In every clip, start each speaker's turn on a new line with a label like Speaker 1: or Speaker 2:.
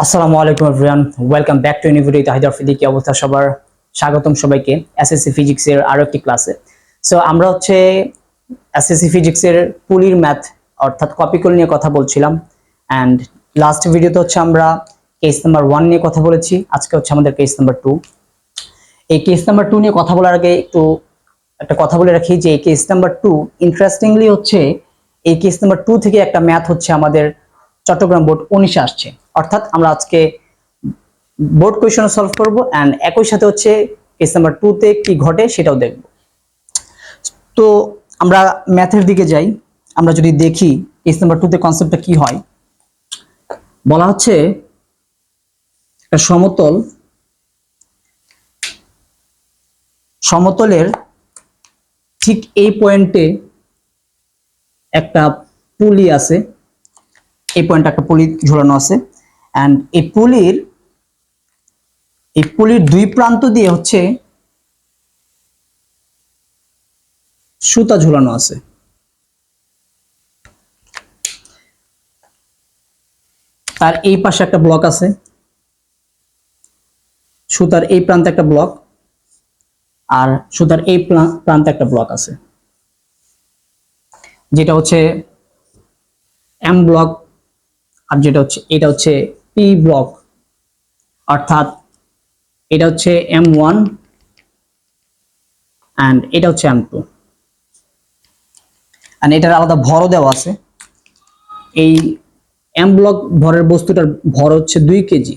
Speaker 1: আসসালামু আলাইকুম everyone, welcome back to university Tahid ফিদি। কি অবস্থা সবার? স্বাগতম সবাইকে এসএসসি ফিজিক্সের আরো একটি ক্লাসে। সো আমরা এসএসসি ফিজিক্সের পুলির ম্যাথ অর্থাৎ কপিকল নিয়ে কথা বলছিলাম। অ্যান্ড লাস্ট ভিডিওতে আমরা কেস নাম্বার 1 নিয়ে কথা বলেছি। আজকে আমাদের কেস নাম্বার 2। এই কেস নাম্বার 2 নিয়ে কথা বলার আগে একটু একটা কথা বলে রাখি যে এই কেস নাম্বার 2 ইন্টারেস্টিংলি এই কেস নাম্বার 2 থেকে একটা ম্যাথ আমাদের চট্টগ্রাম বোর্ড 19 আসছে। অর্থাৎ আমরা আজকে বোর্ড কোয়েশ্চন সলভ করব এন্ড একই সাথে কেস নাম্বার 2 তে কি ঘটে সেটাও দেখব। তো আমরা ম্যাথের দিকে যাই। আমরা যদি দেখি কেস নাম্বার 2 তে কনসেপ্টটা কি হয়, বলা হচ্ছে একটা সমতলের ঠিক এই পয়েন্টে একটা পুলি আছে। এই পয়েন্টে একটা পুলি ঝোলানো আছে এন্ড এই পুলির দুই প্রান্ত দিয়ে সুতা ঝুলানো আছে। তার এই পাশে একটা ব্লক আছে, সুতার এই প্রান্তে একটা ব্লক, আর সুতার এই প্রান্তে একটা ব্লক আছে, যেটা এম ব্লক, আর যেটা এটা পি ব্লক। অর্থাৎ এটা M1 এন্ড এটা M2 এন্ড এটার আলাদা ভরও দেওয়া আছে। এই এম ব্লক ভরের বস্তুটার ভর 2 কেজি,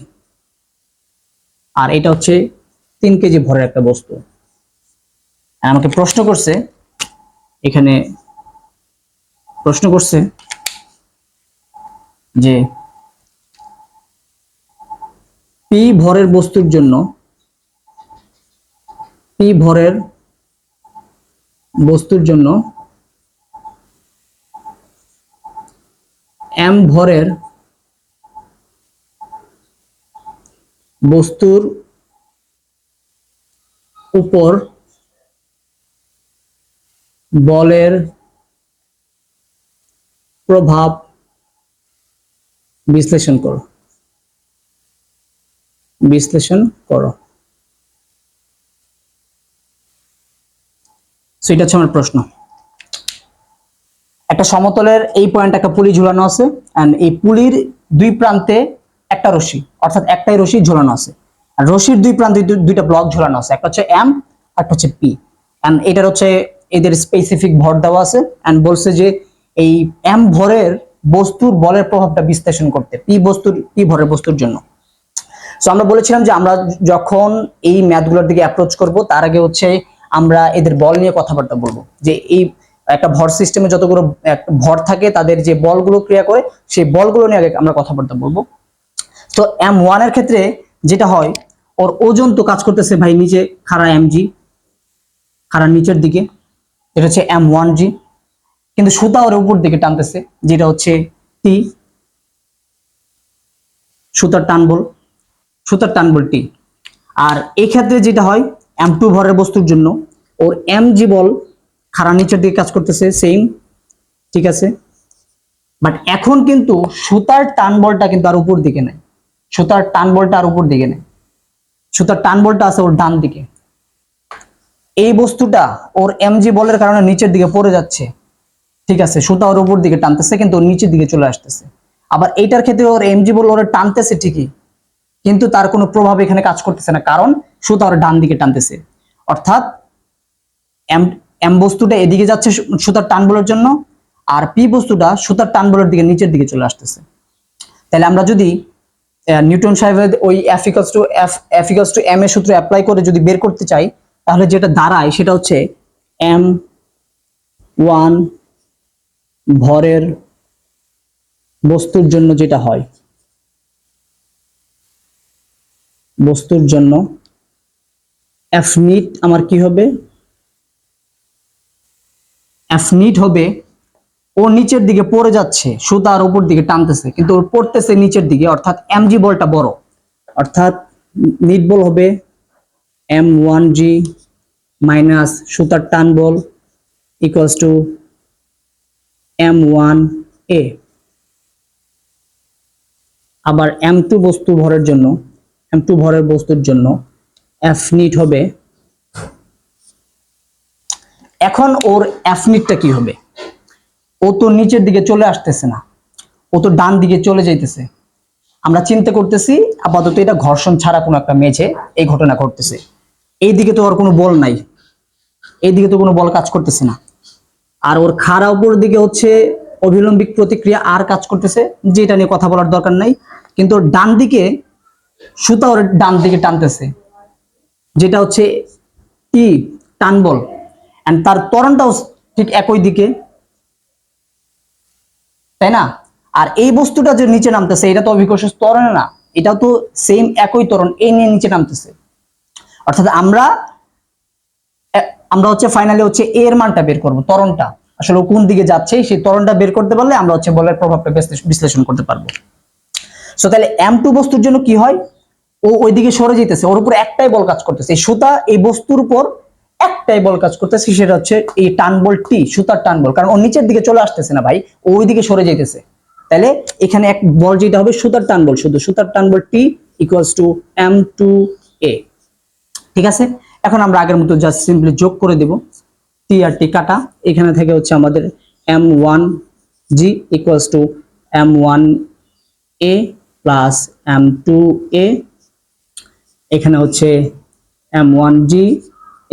Speaker 1: আর এটা 3 কেজি ভরের একটা বস্তু। আমাকে প্রশ্ন করছে যে পি ভরের বস্তুর জন্য এম ভরের বস্তুর উপর বলের প্রভাব বিশ্লেষণ করো। সেটা আমার প্রশ্ন। একটা সমতলের এই পয়েন্টে একটা পুলি ঝুলানো আছে এন্ড এই পুলির দুই প্রান্তে একটা রশি, অর্থাৎ একটাই রশি ঝুলানো আছে। আর রশির দুই প্রান্তে দুইটা ব্লক ঝুলানো আছে, একটা এম, একটা পি। এন্ড এটার এদের স্পেসিফিক ভর দেওয়া আছে এন্ড বলছে যে এই এম ভরের বস্তুর বলের প্রভাবটা বিশ্লেষণ করতে পি ভরের বস্তুর জন্য। সো আমরা বলেছিলাম যে আমরা যখন এই ম্যাথগুলোর দিকে অ্যাপ্রোচ করব তার আগে আমরা এদের বল নিয়ে কথাবার্তা বলবো, যে এই একটা ভর সিস্টেমে যতগুলো ভর থাকে তাদের যে বলগুলো ক্রিয়া করে সেই বলগুলো নিয়ে আগে আমরা কথাবার্তা বলবো। তো M1 এর ক্ষেত্রে যেটা হয়, ওর ওজন তো কাজ করতেছে ভাই নিচে খাড়া mg, খাড়া নিচের দিকে, এটা M1g, কিন্তু সুতা ওর উপর দিকে টানতেছে, যেটা T, সুতার টান বল T। আর এই ক্ষেত্রে যেটা হয়, M2 ভরের বস্তুর জন্য ওর mg বল খাড়া নিচের দিকে কাজ করতেছে, সেম, ঠিক আছে। বাট এখন কিন্তু সুতার টান বলটা কিন্তু আর উপর দিকে নেই, সুতার টান বলটা আর উপর দিকে নেই, সুতার টান বলটা আছে ওর ডান দিকে। এই বস্তুটা ওর mg বলের কারণে নিচের দিকে পড়ে যাচ্ছে, ঠিক আছে। সুতা ওর উপর দিকে টানতেছে কিন্তু ওর নিচের দিকে চলে আসতেছে। আবার এইটার ক্ষেত্রে ওর mg বল ওর টানতেছে ঠিকই, কিন্তু তার কোনো প্রভাব এখানে কাজ করতেছে না, কারণ সুতা ওর ডান দিকে টানতেছে। অর্থাৎ এম বস্তুটা এদিকে যাচ্ছে সুতার টান বলের জন্য, আর পি বস্তুটা সুতার টান বলের দিকে নিচের দিকে চলে আসতেছে। তাহলে আমরা যদি নিউটন সাহেবের ওই F = m এর সূত্র অ্যাপ্লাই করে যদি বের করতে চাই, তাহলে যেটা দাঁড়ায় সেটা M1 ভরের বস্তুর জন্য যেটা হয়, বস্তুর জন্য F নিট আমার কি হবে, F নিট হবে ও নিচের দিকে পড়ে যাচ্ছে, সুতার উপর দিকে টানতেছে কিন্তু ওর পড়তেছে নিচের দিকে, অর্থাৎ mg বলটা বড়, অর্থাৎ নিট বল হবে M1g মাইনাস সুতার টান বল ইকুয়ালস টু M1a। আবার m2 বস্তু ভরের জন্য m2 ভরের বস্তুর জন্য f নিট হবে, এখন ওর f নিটটা কি হবে, ও তো নিচের দিকে চলে আসতেছে না, ও তো ডান দিকে চলে যাইতেছে। আমরা চিন্তা করতেছি আপাতত এটা ঘর্ষণ ছাড়া কোনো একটা মেঝে এই ঘটনা ঘটতেছে, এই দিকে তো ওর কোনো বল নাই, এই দিকে তো কোনো বল কাজ করতেছে না, আর ওর খাড়া উপর দিকে হচ্ছে অভিলম্বিক প্রতিক্রিয়া আর কাজ করতেছে, যেটা নিয়ে কথা বলার দরকার নাই। কিন্তু ওর ডান দিকে সুতা ওর ডান দিকে টানতেছে, যেটা হচ্ছে ই টান বল, এন্ড তার ত্বরণটাও ঠিক একই দিকে, তাই না? আর এই বস্তুটা যে নিচে নামতেছে এটা তো অভিকর্ষ ত্বরণ না, এটাও তো সেম একই ত্বরণ, এই নিয়ে নিচে নামতেছে। অর্থাৎ আমরা হচ্ছে ফাইনালি হচ্ছে এর মানটা বের করব, ত্বরণটা আসলে কোন দিকে যাচ্ছে সেই ত্বরণটা বের করতে পারলে আমরা হচ্ছে বলের প্রভাবটা বিশ্লেষণ করতে পারবো। সো তাহলে m2 বস্তুর জন্য কি হয়, ও ওইদিকে সরে যেতেছে, ওর উপর একটাই বল কাজ করতেছে, এই সুতা এই বস্তুর উপর একটাই বল কাজ করতেছে, সেটা হচ্ছে এই টান বল টি, সুতার টান বল, কারণ ও নিচের দিকে চলে আসতেছে না ভাই, ও ওইদিকে সরে যেতেছে। তাহলে এখানে এক বল যেটা হবে সুতার টান বল, শুধু সুতার টান বল টি ইকুয়ালস টু m2a। ঠিক আছে, এখন আমরা আগের মতো জাস্ট সিম্পলি যোগ করে দেব, টি আর টি কাটা, এখানে থেকে হচ্ছে আমাদের m1g equals to m1a plus m2a, এখানে হচ্ছে m1g,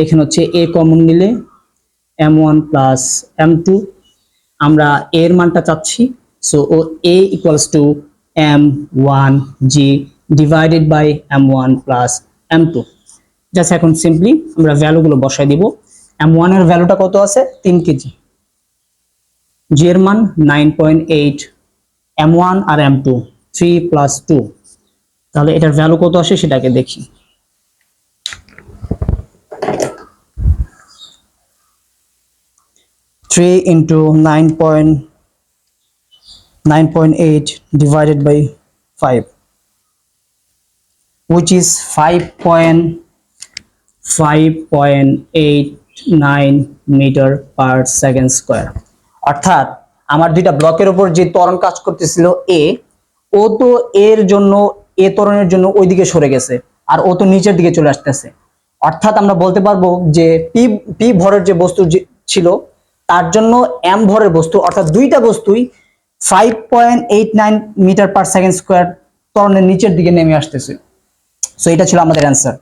Speaker 1: এখানে হচ্ছে a কমন নিলে m1 প্লাস m2, আমরা a এর মানটা চাচ্ছি, সো ও a equals to m1g divided by m1 plus m2। Just এখন সিম্পলি আমরা ভ্যালুগুলো বসাই দিব। m1 এর ভ্যালুটা কত আছে, 3 কেজি, g এর মান 9.8, m1 আর m2 3 প্লাস 2, তাহলে এটার ভ্যালু কত আসে সেটাকে দেখি। 3 into 9.8 divided by 5, which is 5.89 meter per second square। অর্থাৎ আমার দুইটা ব্লকের উপর যে ত্বরণ কাজ করতেছিল এ, ও তো এর জন্য এ ত্বরণের জন্য ওইদিকে সরে গেছে, আর ও তো নিচের দিকে চলে আসতেছে। অর্থাৎ আমরা বলতে পারবো যে পি ভরের যে বস্তু ছিল তার জন্য m ভরের বস্তু, অর্থাৎ দুইটা বস্তুই 5.89 মিটার পার সেকেন্ড স্কোয়ার ত্বরণের নিচের দিকে নেমে আসতেছে। সো এটা ছিল আমাদের অ্যান্সার।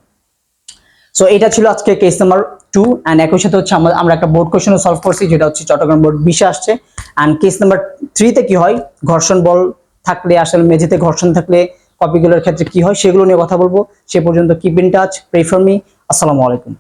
Speaker 1: সো এটা ছিল আজকে কেস নাম্বার 2, এন্ড একই সাথে হচ্ছে আমরা একটা বোর্ড কোশ্চেনও সলভ করছি, যেটা হচ্ছে চট্টগ্রাম বোর্ড 20 আসছে। এন্ড কেস নাম্বার 3 তে কি হয়, ঘর্ষণ বল থাকলে আসলে মেঝেতে ঘর্ষণ থাকলে কপিগুলোর ক্ষেত্রে কি হয় সেগুলো নিয়ে কথা বলবো। সে পর্যন্ত keep in touch, pray for me. আসসালামু আলাইকুম।